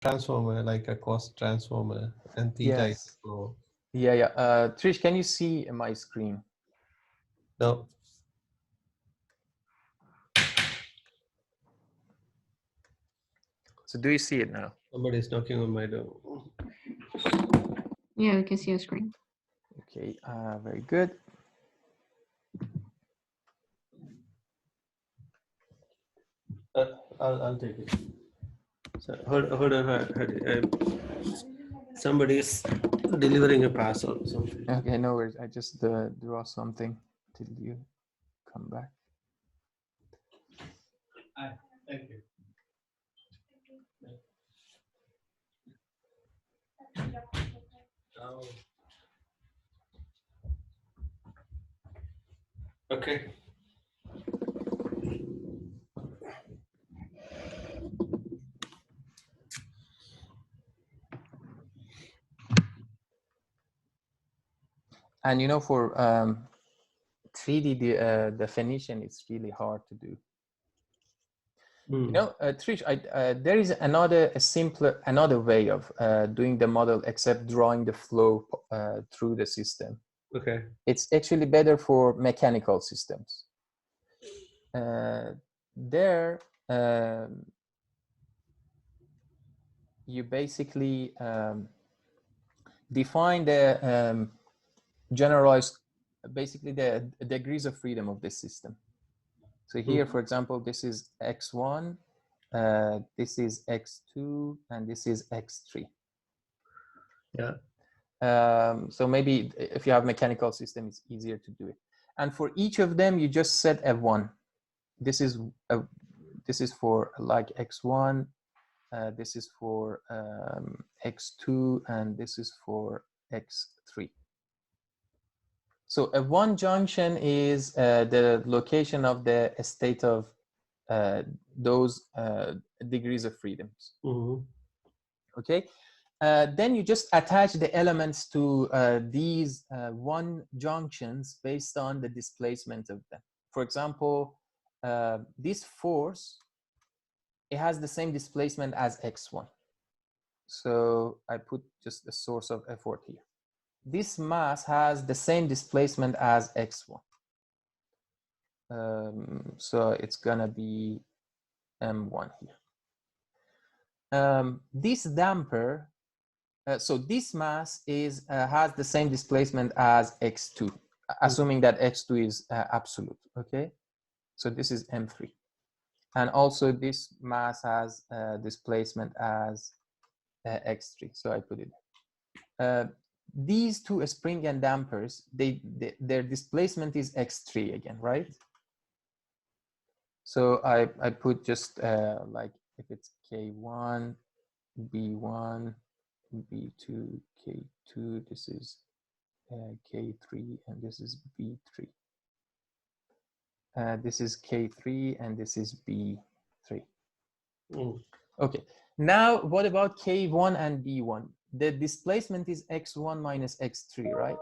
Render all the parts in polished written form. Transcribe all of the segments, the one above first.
transformer, like a cost transformer, and theta is Yes. flow. Yeah. Trish, can you see my screen? No. So do you see it now? Somebody's knocking on my door. Yeah, we can see your screen. Okay, very good. I'll take it. So, hold on. Somebody is delivering a parcel. So. Okay, no worries. I just draw something till you come back. Thank you. Oh. Okay. And you know, for 3D definition, it's really hard to do. You know, Trish, there is another way of doing the model except drawing the flow through the system. Okay. It's actually better for mechanical systems. There, you basically define the generalized, basically the degrees of freedom of this system. So here, for example, this is x1, this is x2, and this is x3. Yeah. So maybe if you have mechanical system, it's easier to do it. And for each of them, you just set a 1. This is for like x1, this is for x2, and this is for x3. So a 1 junction is the location of the state of those degrees of freedoms. Okay. Then you just attach the elements to these 1 junctions based on the displacement of them. For example, this force, it has the same displacement as x1. So I put just the source of effort here. This mass has the same displacement as x1. So it's gonna be m1 here. This damper, so this mass is has the same displacement as x2, assuming that x2 is absolute. Okay, so this is m3, and also this mass has displacement as x3. So I put it. These two spring and dampers, their displacement is x3 again, right? So I put just like if it's K1, B1, B2, K2, this is K3, and this is B3. This is K3, and this is B3. Okay, now what about K1 and B1? The displacement is x1 minus x3, right?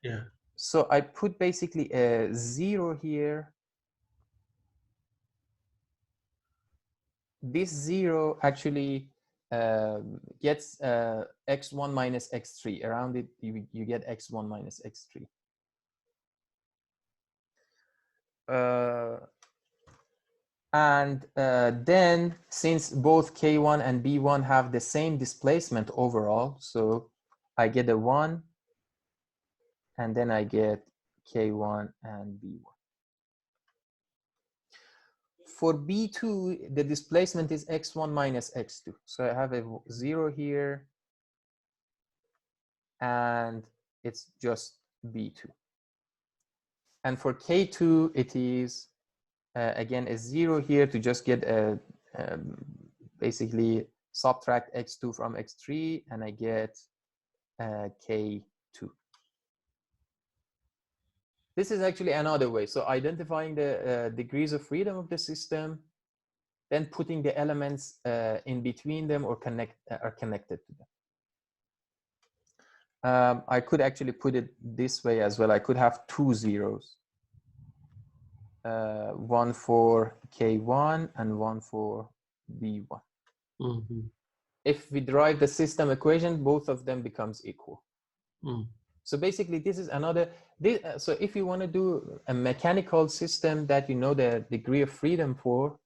Yeah. So I put basically a 0 here. This 0 actually gets x1 minus x3. Around it, you get x1 minus x3. And then, since both K1 and B1 have the same displacement overall, so I get a 1, and then I get K1 and B1. For B2, the displacement is x1 minus x2. So I have a 0 here, and it's just B2. And for K2, it is, again, a 0 here to just get a, basically subtract x2 from x3, and I get K2. This is actually another way. So identifying the degrees of freedom of the system, then putting the elements in between them or are connected to them. I could actually put it this way as well. I could have 2 zeros. One for K1 and one for B1. if we derive the system equation, both of them becomes equal. Mm. So basically, this is another. So if you want to do a mechanical system that you know the degree of freedom for,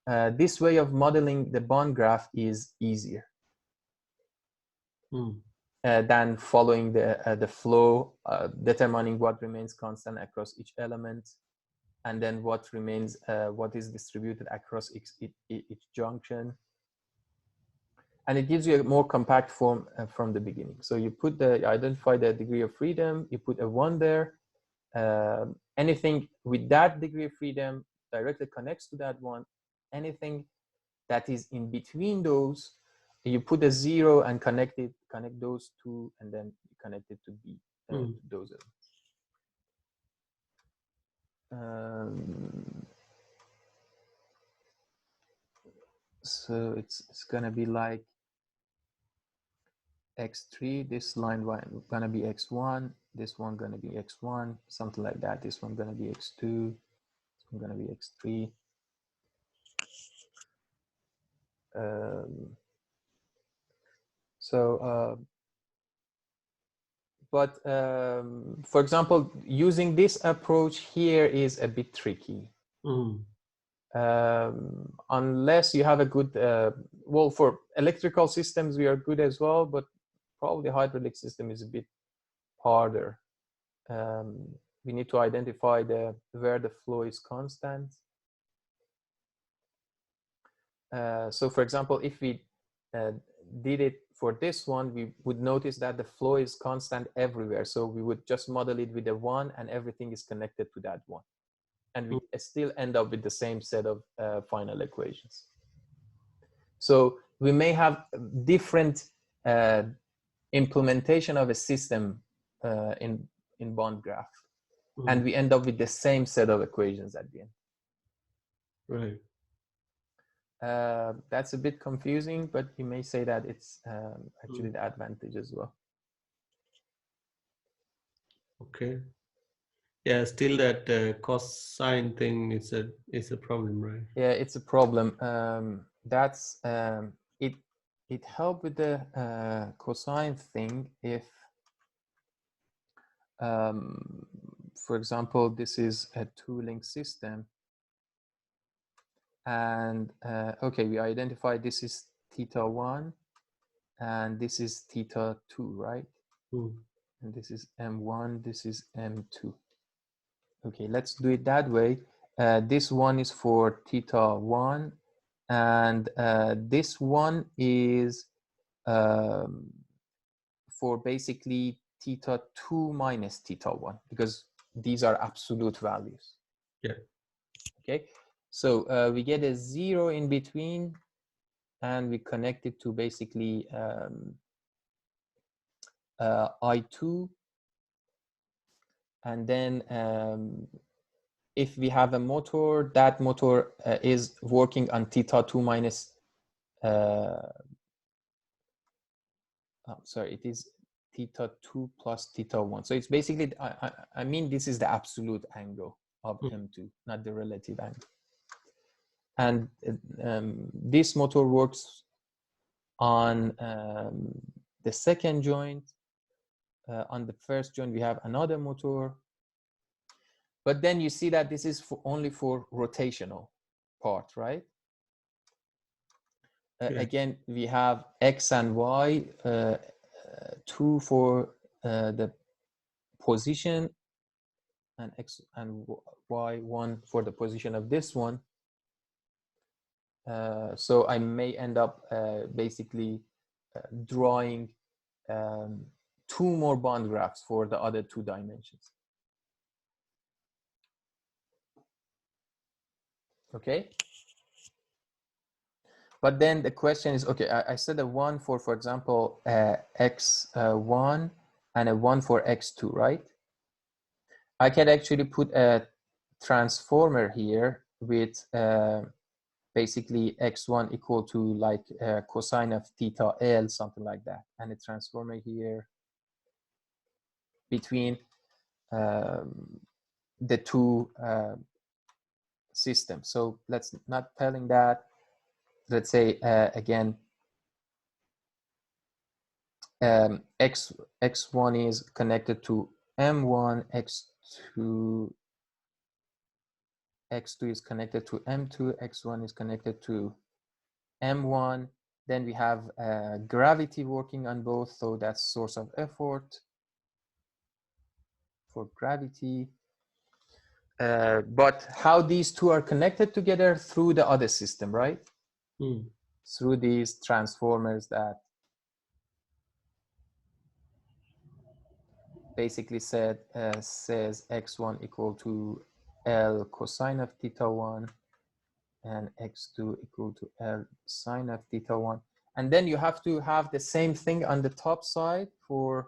this way of modeling the bond graph is easier Mm. than following the flow, determining what remains constant across each element, and then what remains, what is distributed across each junction. And it gives you a more compact form from the beginning. So you identify the degree of freedom, you put a 1 there. Anything with that degree of freedom directly connects to that one. Anything that is in between those, you put a 0 and connect those two, and then you connect it to B, to those. So it's gonna be like x3, this line gonna be x1, this one gonna be x1, something like that. This one gonna be x2, this one gonna be x3. But for example, using this approach here is a bit tricky. Mm. Unless you have a good, well, for electrical systems, we are good as well, but probably hydraulic system is a bit harder. We need to identify where the flow is constant. So for example, if we did it for this one, we would notice that the flow is constant everywhere. So we would just model it with a 1 and everything is connected to that 1. And we still end up with the same set of final equations. So we may have different implementation of a system in bond graph. And we end up with the same set of equations at the end. Right. That's a bit confusing, but you may say that it's actually the advantage as well. Okay. Yeah, still that cosine thing is a problem, right? Yeah, it's a problem. That's it helped with the cosine thing if, for example, this is a two-link system, and okay, we identify this is theta 1 and this is theta 2, right? And this is m1, this is m2. Okay, let's do it that way. This one is for theta 1 and this one is for basically theta 2 minus theta 1, because these are absolute values. Yeah. Okay, so we get a 0 in between and we connect it to basically I2, and then if we have a motor, that motor is working on theta 2 minus sorry, it is theta 2 plus theta 1. So it's basically, I mean, this is the absolute angle of M2, not the relative angle. And this motor works on the second joint. On the first joint, we have another motor. But then you see that this is only for rotational part, right? Again, we have X and Y, 2 for the position, and X and Y, 1 for the position of this one. So I may end up basically drawing 2 more bond graphs for the other 2 dimensions. Okay. But then the question is, okay, I said a 1 for example, x1 and a 1 for x2, right? I can actually put a transformer here with basically x1 equal to like cosine of theta L, something like that. And a transformer here between the 2 systems. So let's not telling that. Let's say again, x1 is connected to m1, x2 is connected to m2, x1 is connected to m1. Then we have gravity working on both, so that's source of effort for gravity. But how these two are connected together? Through the other system, right? Through these transformers that basically says x1 equal to L cosine of theta 1 and x2 equal to L sine of theta 1. And then you have to have the same thing on the top side for...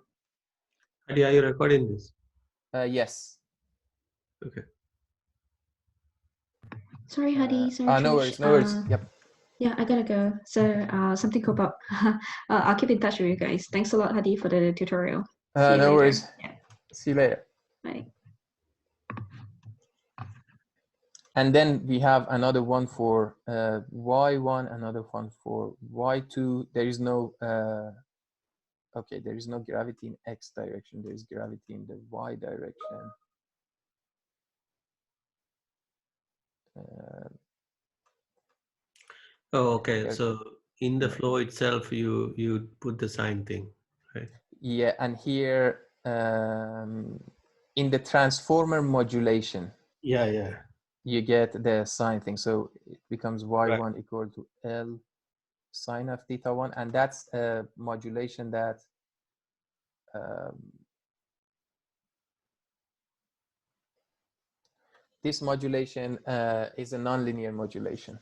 Hadi, are you recording this? Yes. Okay. Sorry, Hadi. Sorry, no Trish. worries, no worries. Yep. Yeah, I gotta go. So something come up. I'll keep in touch with you guys. Thanks a lot, Hadi, for the tutorial. See you No later. worries. Yeah. See you later. Bye. And then we have another one for y1, another one for y2. There is no, okay, there is no gravity in x direction. There is gravity in the y direction. Oh, okay. So in the flow itself, you put the sign thing, right? Yeah, and here in the transformer modulation, Yeah. you get the sine thing. So it becomes y1 equal to L sine of theta 1, and that's a modulation that this modulation is a nonlinear modulation.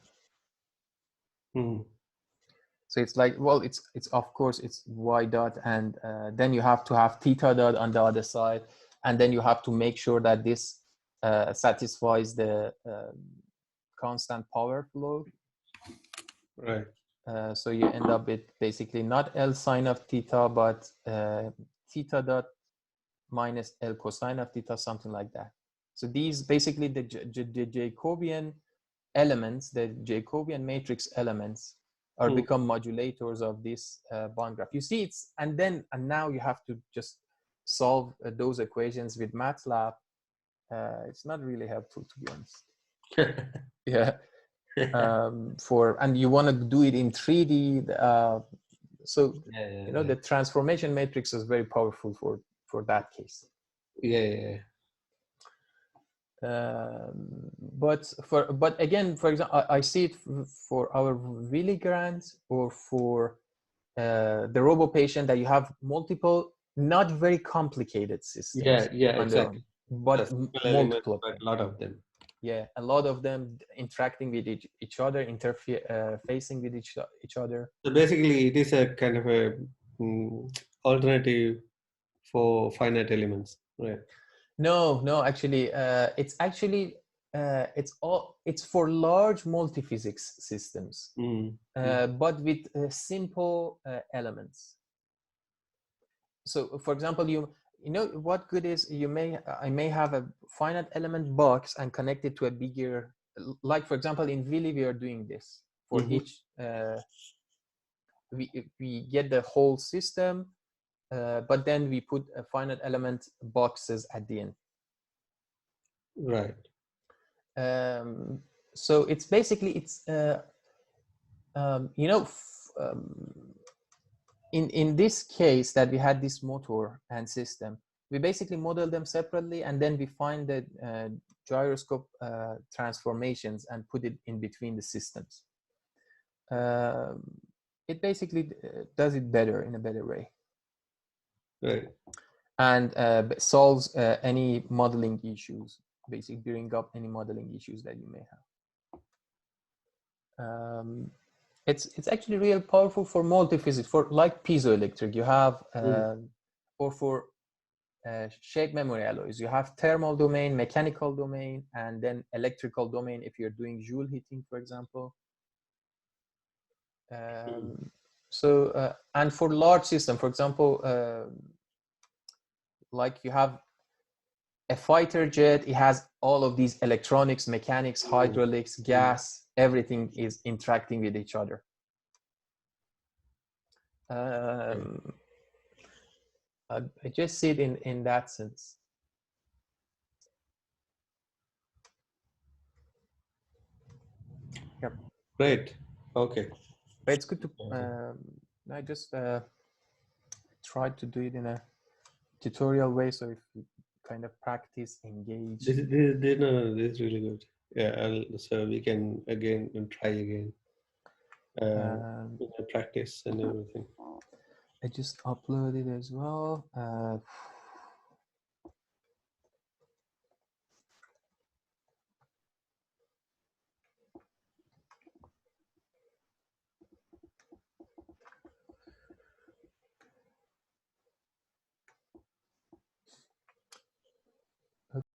So it's like, well, it's of course it's y dot, and then you have to have theta dot on the other side, and then you have to make sure that this satisfies the constant power flow. Right. So you end up with basically not L sine of theta, but theta dot minus L cosine of theta, something like that. So these basically the Jacobian elements, the Jacobian matrix elements, are become modulators of this bond graph. You see, it's and now you have to just solve those equations with MATLAB. It's not really helpful, to be honest. Yeah. And you want to do it in 3D. So you know the transformation matrix is very powerful for that case. Yeah. But again, for example, I see it for our Willigrand or for the robo patient that you have multiple, not very complicated systems. Yeah, exactly. But multiple. But a lot of them. Yeah, a lot of them interacting with each other, facing with each other. So basically, it is a kind of a alternative for finite elements, right? No, actually, it's for large multiphysics systems, but with simple elements. So, for example, you know what good is I may have a finite element box and connect it to a bigger, like for example in Willy we are doing this for each. We get the whole system, but then we put a finite element boxes at the end. Right. So it's basically in this case that we had this motor and system, we basically model them separately, and then we find the gyroscope transformations and put it in between the systems. It basically does it better in a better way. Right. And solves any modeling issues, basically bring up any modeling issues that you may have. It's actually real powerful for multiphysics, for like piezoelectric you have, or for shape memory alloys. You have thermal domain, mechanical domain, and then electrical domain if you're doing Joule heating, for example. And for large system, for example, like you have a fighter jet, it has all of these electronics, mechanics, hydraulics, gas, everything is interacting with each other. I just see it in that sense. Yep. Great. Okay. But it's good to. I just tried to do it in a tutorial way, so if you kind of practice, engage. This is really good. Yeah. So we can again and try again. Practice and everything. I just uploaded as well.